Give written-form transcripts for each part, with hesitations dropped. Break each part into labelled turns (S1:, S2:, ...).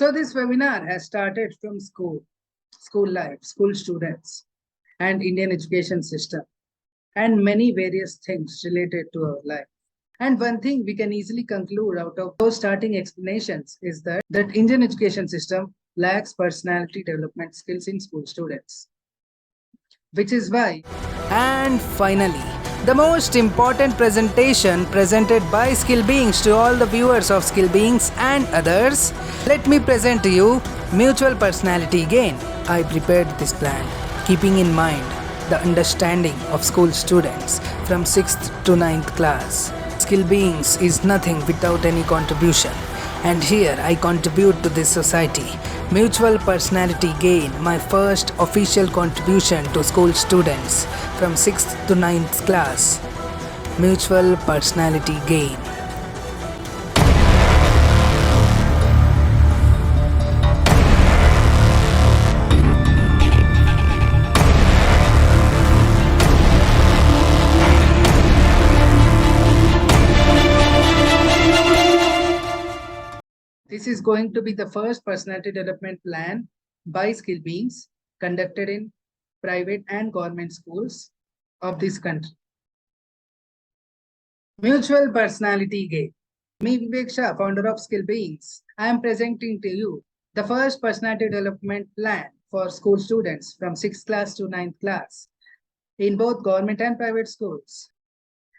S1: So this webinar has started from school life, school students, and Indian education system, and many various things related to our life. And one thing we can easily conclude out of those starting explanations is that Indian education system lacks personality development skills in school students, which is why.
S2: And finally, the most important presentation presented by Skill Beings to all the viewers of Skill Beings and others. Let me present to you Mutual Personality Gain. I prepared this plan keeping in mind the understanding of school students from 6th to 9th class. Skill Beings is nothing without any contribution, and here I contribute to this society. Mutual Personality Gain, my first official contribution to school students from 6th to 9th class. Mutual Personality Gain.
S1: This is going to be the first personality development plan by Skill Beings conducted in private and government schools of this country. Mutual Personality Gain. Me, Vivek Shah, founder of Skill Beings, I am presenting to you the first personality development plan for school students from 6th class to 9th class in both government and private schools.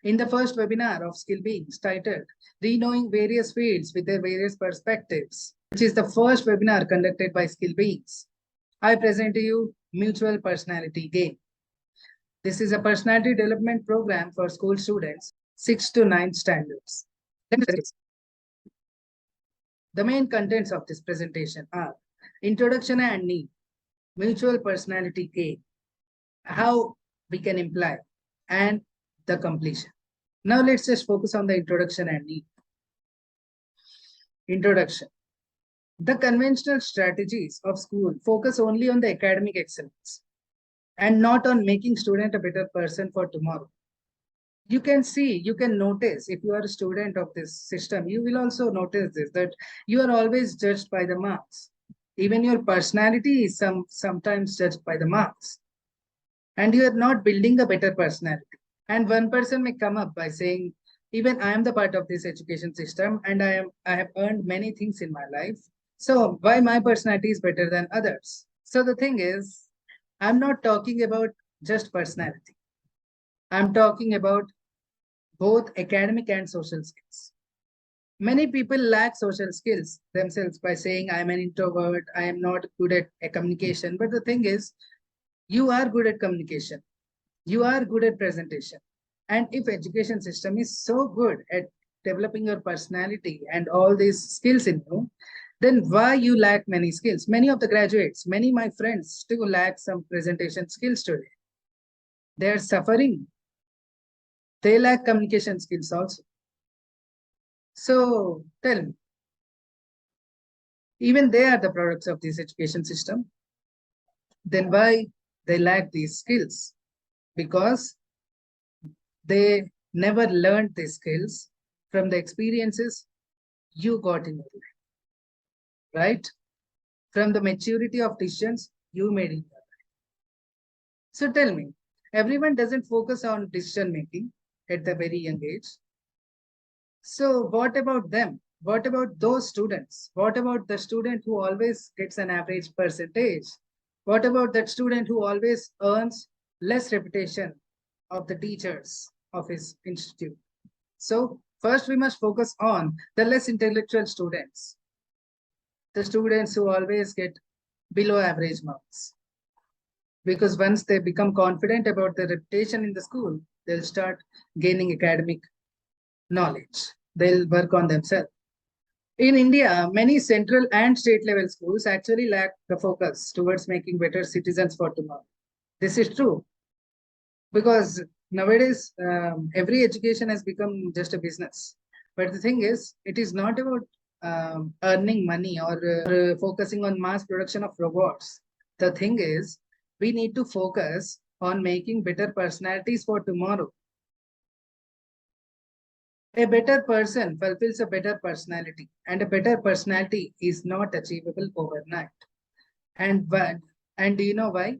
S1: In the first webinar of Skill Beings titled Reknowing Various Fields with Their Various Perspectives, which is the first webinar conducted by Skill Beings, I present to you Mutual Personality Gain. This is a personality development program for school students 6th to 9th standards. The main contents of this presentation are introduction and need, mutual personality gain, how we can imply, and the completion. Now let's just focus on the introduction and need. Introduction. The conventional strategies of school focus only on the academic excellence and not on making student a better person for tomorrow. You can notice if you are a student of this system, you will also notice this, that you are always judged by the marks. Even your personality is sometimes judged by the marks. And you are not building a better personality. And one person may come up by saying, even I am the part of this education system and I have earned many things in my life. So why my personality is better than others? So the thing is, I'm not talking about just personality. I'm talking about both academic and social skills. Many people lack social skills themselves by saying, I'm an introvert, I am not good at communication. But the thing is, you are good at communication. You are good at presentation. And if education system is so good at developing your personality and all these skills in you, then why you lack many skills? Many of the graduates, many of my friends still lack some presentation skills today. They are suffering. They lack communication skills also. So tell me, even they are the products of this education system. Then why they lack these skills? Because they never learned these skills from the experiences you got in your life, right? From the maturity of decisions you made in your life. So tell me, everyone doesn't focus on decision making at the very young age. So what about them? What about those students? What about the student who always gets an average percentage? What about that student who always earns less reputation of the teachers of his institute? So first we must focus on the less intellectual students, the students who always get below average marks. Because once they become confident about their reputation in the school, they'll start gaining academic knowledge. They'll work on themselves. In India, many central and state level schools actually lack the focus towards making better citizens for tomorrow. This is true because nowadays every education has become just a business. But the thing is, it is not about earning money or focusing on mass production of robots. The thing is, we need to focus on making better personalities for tomorrow. A better person fulfills a better personality, and a better personality is not achievable overnight. And why? And do you know why?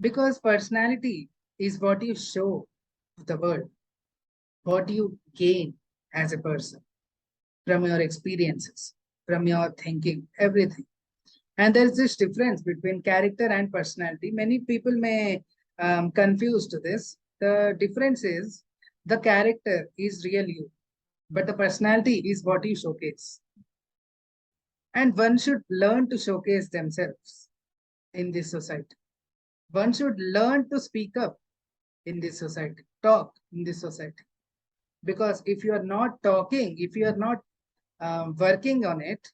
S1: Because personality is what you show to the world, what you gain as a person from your experiences, from your thinking, everything. And there's this difference between character and personality. Many people may confuse to this. The difference is the character is real you, but the personality is what you showcase. And one should learn to showcase themselves in this society. One should learn to speak up in this society, talk in this society. Because if you are not talking, if you are not working on it,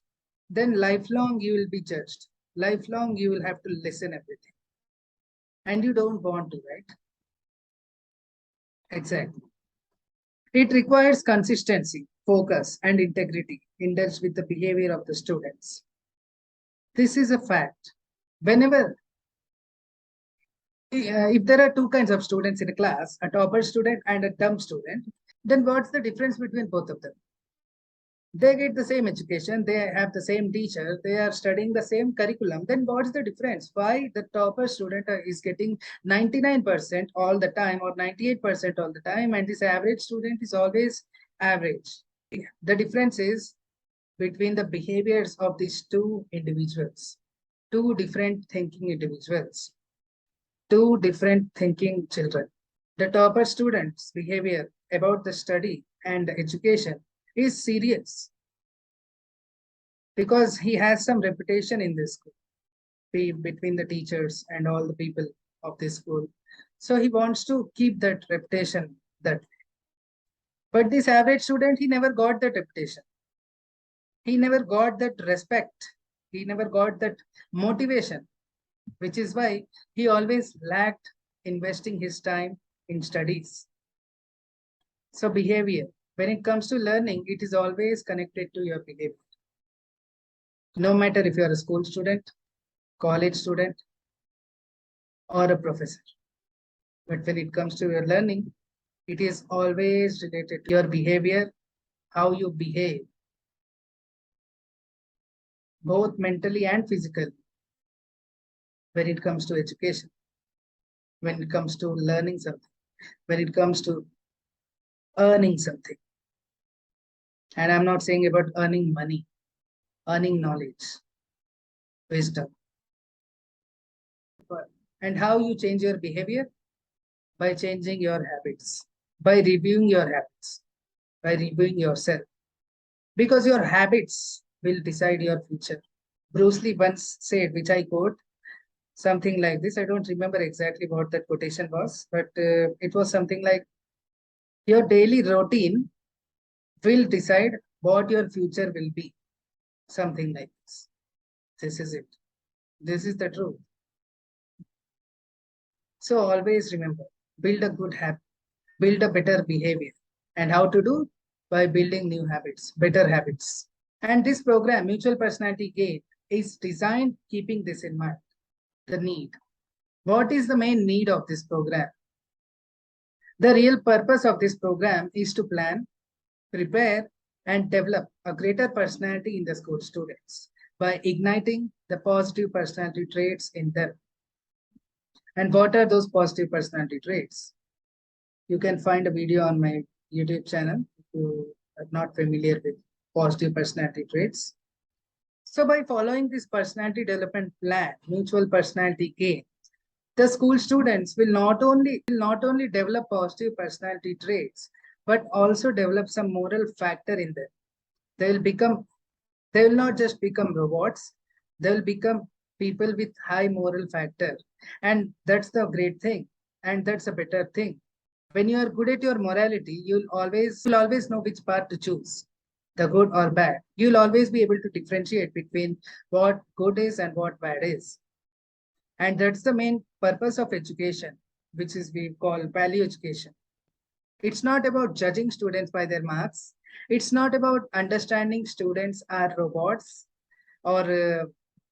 S1: then lifelong you will be judged. Lifelong you will have to listen everything. And you don't want to, right? Exactly. It requires consistency, focus, and integrity indulged with the behavior of the students. This is a fact. Whenever, if there are two kinds of students in a class, a topper student and a dumb student, then what's the difference between both of them? They get the same education, they have the same teacher, they are studying the same curriculum. Then what's the difference? Why the topper student is getting 99% all the time or 98% all the time, and this average student is always average? The difference is between the behaviors of these two individuals, two different thinking individuals, two different thinking children. The topper student's behavior about the study and education is serious because he has some reputation in this school between the teachers and all the people of this school. So he wants to keep that reputation that way. But this average student, he never got that reputation. He never got that respect. He never got that motivation, which is why he always lacked investing his time in studies. So behavior, when it comes to learning, it is always connected to your behavior. No matter if you are a school student, college student, or a professor. But when it comes to your learning, it is always related to your behavior, how you behave, both mentally and physically, when it comes to education, when it comes to learning something, when it comes to earning something. And I'm not saying about earning money, earning knowledge, wisdom. And how you change your behavior? By changing your habits, by reviewing your habits, by reviewing yourself. Because your habits will decide your future. Bruce Lee once said, which I quote, something like this. I don't remember exactly what that quotation was, but it was something like, your daily routine will decide what your future will be. Something like this. This is it. This is the truth. So always remember, build a good habit, build a better behavior. And how to do? By building new habits, better habits. And this program, Mutual Personality Gate, is designed keeping this in mind, the need. What is the main need of this program? The real purpose of this program is to plan, prepare, and develop a greater personality in the school students by igniting the positive personality traits in them. And what are those positive personality traits? You can find a video on my YouTube channel if you are not familiar with positive personality traits. So by following this personality development plan, Mutual Personality Gate, the school students will not only develop positive personality traits, but also develop some moral factor in them. They will not just become robots, they will become people with high moral factor. And that's the great thing. And that's a better thing. When you are good at your morality, you'll always know which path to choose, the good or bad. You'll always be able to differentiate between what good is and what bad is. And that's the main purpose of education, which is we call value education. It's not about judging students by their marks. It's not about understanding students are robots, or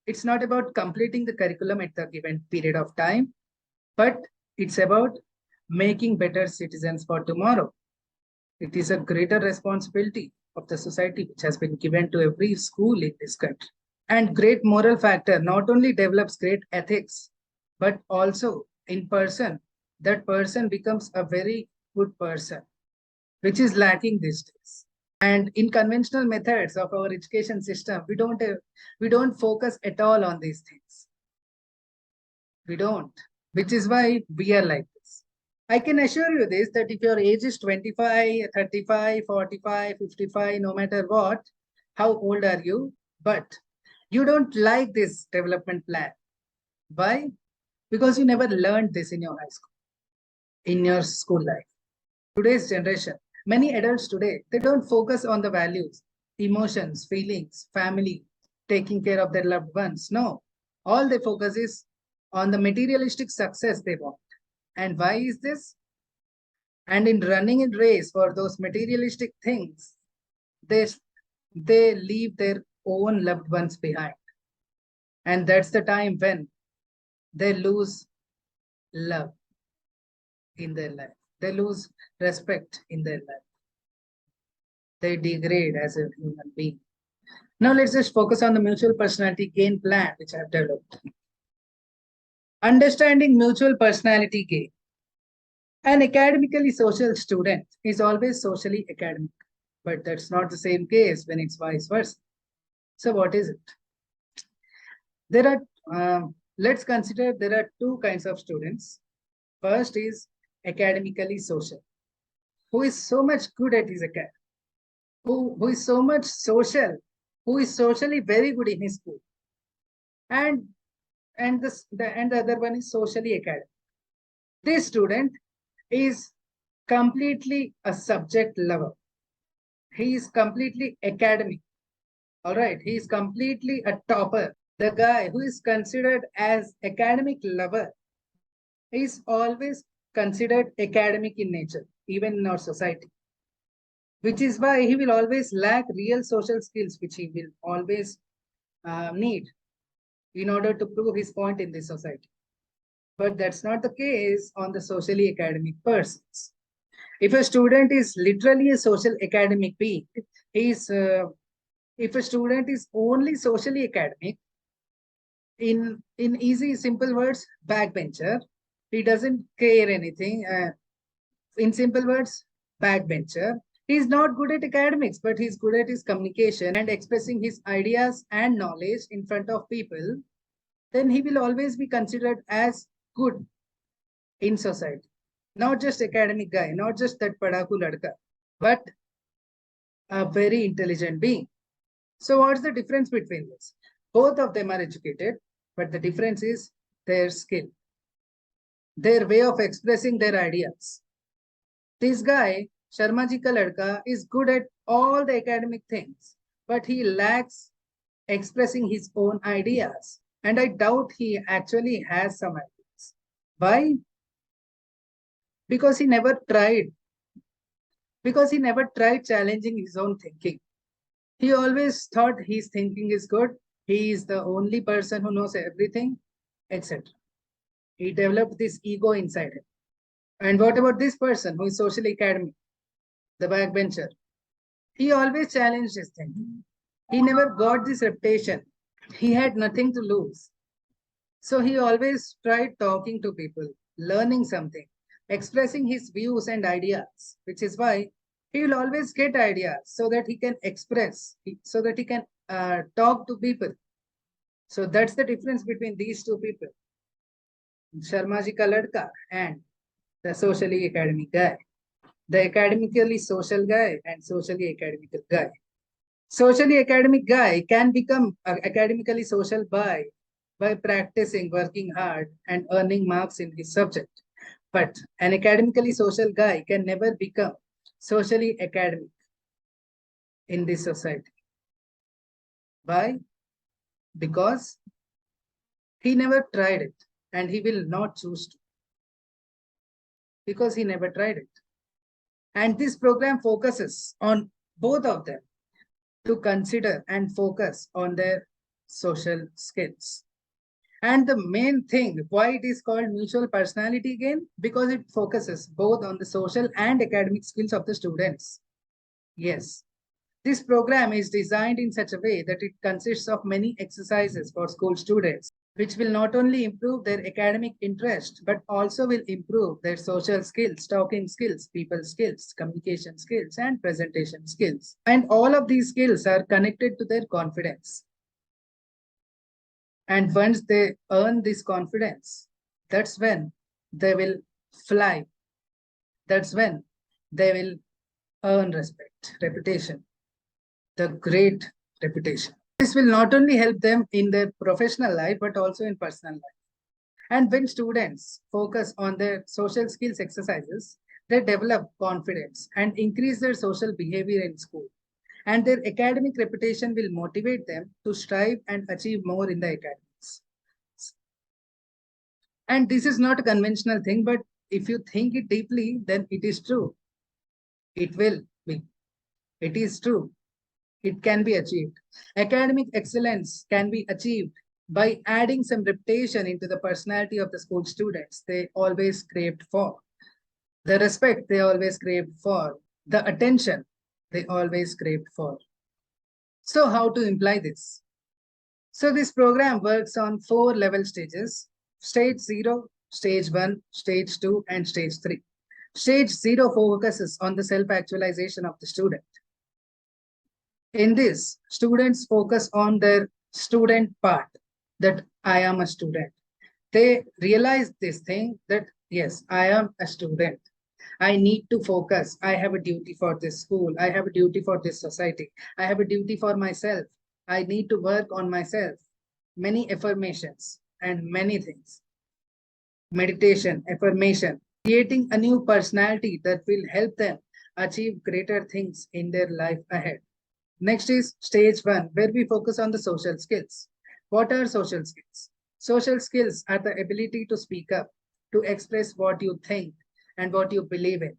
S1: it's not about completing the curriculum at the given period of time, but it's about making better citizens for tomorrow. It is a greater responsibility of the society which has been given to every school in this country. And great moral factor not only develops great ethics, but also in person, that person becomes a very good person, which is lacking these days. And in conventional methods of our education system, we don't focus at all on these things. We don't, which is why we are like this. I can assure you this, that if your age is 25, 35, 45, 55, no matter what, how old are you? But you don't like this development plan. Why? Because you never learned this in your high school, in your school life. Today's generation, many adults today, they don't focus on the values, emotions, feelings, family, taking care of their loved ones. No, all they focus is on the materialistic success they want. And why is this? And in running a race for those materialistic things, they leave their own loved ones behind. And that's the time when they lose love in their life. They lose respect in their life. They degrade as a human being. Now let's just focus on the mutual personality gain plan which I have developed. Understanding mutual personality gain. An academically social student is always socially academic, but that's not the same case when it's vice versa. So what is it? There are, let's consider there are two kinds of students. First is academically social, who is so much good at his academic, who is so much social, who is socially very good in his school. And the other one is socially academic. This student is completely a subject lover. He is completely academic. All right. He is completely a topper. The guy who is considered as academic lover is always considered academic in nature, even in our society. Which is why he will always lack real social skills, which he will always need in order to prove his point in this society. But that's not the case on the socially academic persons. If a student is literally a social academic being, if a student is only socially academic, in easy, simple words, backbencher, he doesn't care anything. In simple words, backbencher. He's not good at academics, but he's good at his communication and expressing his ideas and knowledge in front of people. Then he will always be considered as good in society. Not just academic guy, not just that padaku ladka, but a very intelligent being. So what's the difference between this? Both of them are educated, but the difference is their skill, their way of expressing their ideas. This guy, Sharmaji ka ladka, is good at all the academic things, but he lacks expressing his own ideas. And I doubt he actually has some ideas. Why? Because he never tried. Because he never tried challenging his own thinking. He always thought his thinking is good. He is the only person who knows everything, etc. He developed this ego inside him. And what about this person who is socially academic, the backbencher? He always challenged his thinking. He never got this reputation. He had nothing to lose. So he always tried talking to people, learning something, expressing his views and ideas, which is why he will always get ideas so that he can express, so that he can talk to people. So that's the difference between these two people, Sharmaji ka ladka and the socially academic guy, the academically social guy and socially academic guy. Socially academic guy can become academically social by practicing, working hard and earning marks in his subject. But an academically social guy can never become socially academic in this society. Why? Because he never tried it and he will not choose to. Because he never tried it. And this program focuses on both of them to consider and focus on their social skills. And the main thing, why it is called mutual personality again? Because it focuses both on the social and academic skills of the students. Yes. This program is designed in such a way that it consists of many exercises for school students, which will not only improve their academic interest, but also will improve their social skills, talking skills, people skills, communication skills, and presentation skills. And all of these skills are connected to their confidence. And once they earn this confidence, that's when they will fly. That's when they will earn respect, reputation, the great reputation. This will not only help them in their professional life, but also in personal life. And when students focus on their social skills exercises, they develop confidence and increase their social behavior in school. And their academic reputation will motivate them to strive and achieve more in the academics. And this is not a conventional thing, but if you think it deeply, then it is true. It will be. It is true. It can be achieved. Academic excellence can be achieved by adding some reputation into the personality of the school students they always craved for, the respect they always craved for, the attention they always craved for. So how to imply this? So this program works on 4 level stages: stage 0, stage 1, stage 2, and stage 3. Stage 0 focuses on the self-actualization of the student. In this, students focus on their student part, that I am a student. They realize this thing that, yes, I am a student. I need to focus. I have a duty for this school. I have a duty for this society. I have a duty for myself. I need to work on myself. Many affirmations and many things. Meditation, affirmation, creating a new personality that will help them achieve greater things in their life ahead. Next is stage 1, where we focus on the social skills. What are social skills? Social skills are the ability to speak up, to express what you think and what you believe in.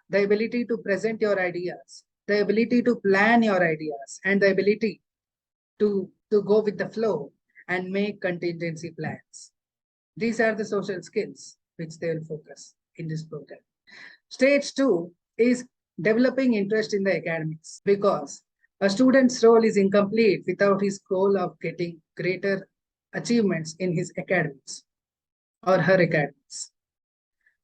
S1: The ability to present your ideas, the ability to plan your ideas, and the ability to go with the flow and make contingency plans. These are the social skills which they will focus in this program. Stage 2 is developing interest in the academics, because a student's role is incomplete without his goal of getting greater achievements in his academics or her academics.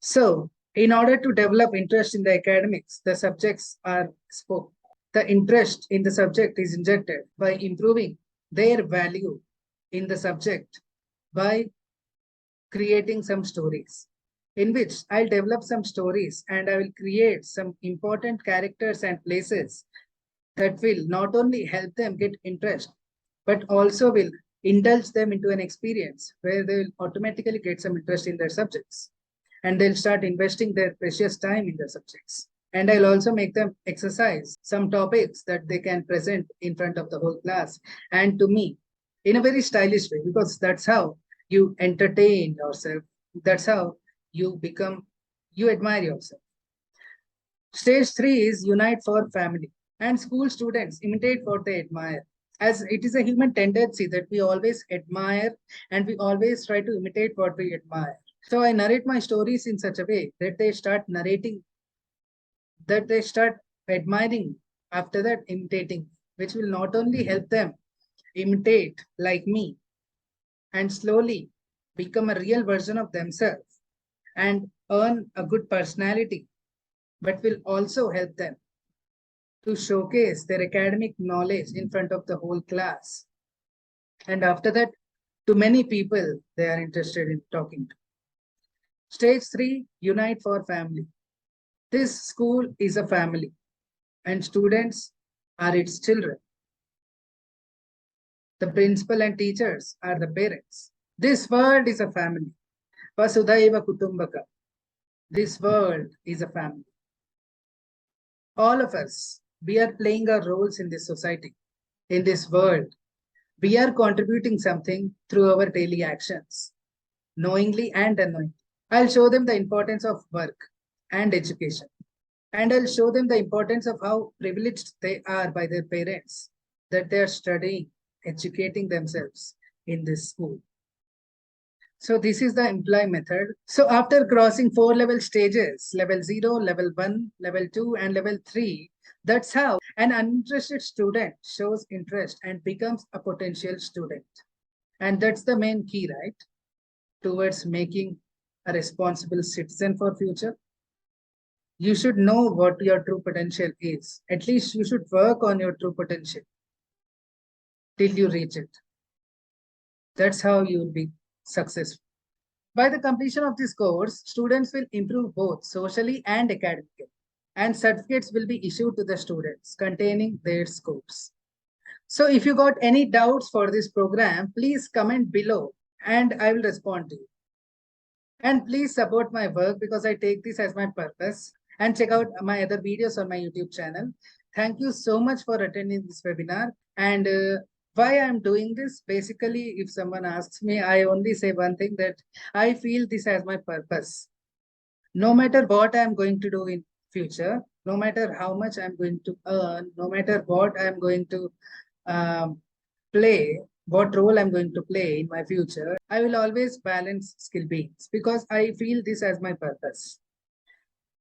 S1: So, in order to develop interest in the academics, the subjects are spoken. The interest in the subject is injected by improving their value in the subject by creating some stories, in which I'll develop some stories and I will create some important characters and places that will not only help them get interest, but also will indulge them into an experience where they will automatically get some interest in their subjects. And they'll start investing their precious time in their subjects. And I'll also make them exercise some topics that they can present in front of the whole class and to me in a very stylish way, because that's how you entertain yourself. That's how you admire yourself. Stage 3 is unite for family. And school students imitate what they admire, as it is a human tendency that we always admire and we always try to imitate what we admire. So I narrate my stories in such a way that they start narrating, that they start admiring, after that imitating, which will not only help them imitate like me and slowly become a real version of themselves and earn a good personality, but will also help them to showcase their academic knowledge in front of the whole class. And after that, to many people they are interested in talking to. Stage 3, unite for family. This school is a family and students are its children. The principal and teachers are the parents. This world is a family. Vasudhaiva Kutumbaka. This world is a family. All of us, we are playing our roles in this society, in this world. We are contributing something through our daily actions, knowingly and unknowingly. I'll show them the importance of work and education. And I'll show them the importance of how privileged they are by their parents, that they are studying, educating themselves in this school. So this is the employee method. So after crossing 4 level stages, level 0, level 1, level 2, and level 3, that's how an uninterested student shows interest and becomes a potential student. And that's the main key, right? Towards making a responsible citizen for future. You should know what your true potential is. At least you should work on your true potential till you reach it. That's how you will be successful. By the completion of this course, students will improve both socially and academically, and certificates will be issued to the students containing their scores. So if you got any doubts for this program, please comment below and I will respond to you. And please support my work because I take this as my purpose, and check out my other videos on my YouTube channel. Thank you so much for attending this webinar. And why I'm doing this, basically, if someone asks me, I only say one thing, that I feel this as my purpose. No matter what I'm going to do in future, no matter how much I'm going to earn, no matter what I'm going to play, what role I'm going to play in my future, I will always balance skill beings because I feel this as my purpose.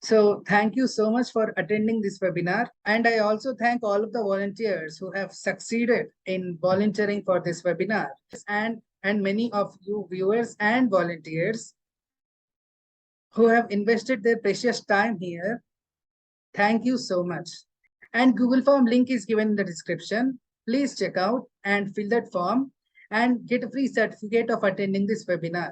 S1: So thank you so much for attending this webinar. And I also thank all of the volunteers who have succeeded in volunteering for this webinar, and many of you viewers and volunteers who have invested their precious time here. Thank you so much. And Google Form link is given in the description. Please check out and fill that form and get a free certificate of attending this webinar.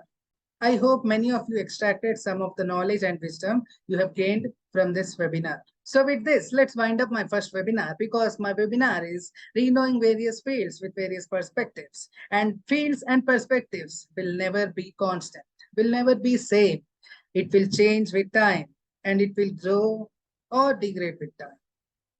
S1: I hope many of you extracted some of the knowledge and wisdom you have gained from this webinar. So with this, let's wind up my first webinar, because my webinar is Reknowing Various Fields with Various Perspectives. And fields and perspectives will never be constant, will never be same. It will change with time and it will grow or degrade with time.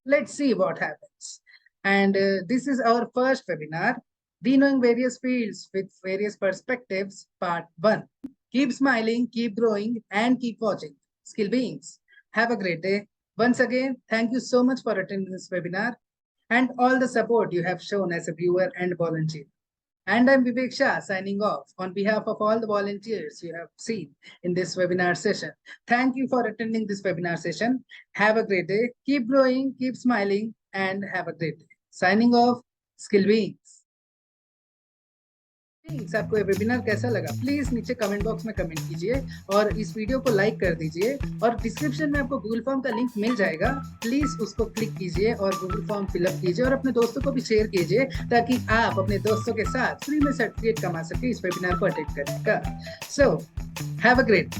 S1: Let's see what happens. And this is our first webinar, Reknowing Various Fields with Various Perspectives, Part 1. Keep smiling, keep growing, and keep watching Skill Beings. Have a great day. Once again, thank you so much for attending this webinar and all the support you have shown as a viewer and volunteer. And I'm Vivek Shah signing off on behalf of all the volunteers you have seen in this webinar session. Thank you for attending this webinar session. Have a great day. Keep growing, keep smiling, and have a great day. Signing off, Skill Beings. आपको ये webinar कैसा लगा, please नीचे comment box में comment कीजिए और इस video को लाइक कर दीजिए। और डिस्क्रिप्शन में आपको गूगल फॉर्म का लिंक मिल जाएगा, प्लीज उसको क्लिक कीजिए और गूगल फॉर्म फिलअप कीजिए और अपने दोस्तों को भी शेयर कीजिए, ताकि आप अपने दोस्तों के साथ फ्री में सर्टिफिकेट कमा सके इस वेबिनार को अटेंड करने का। So have a great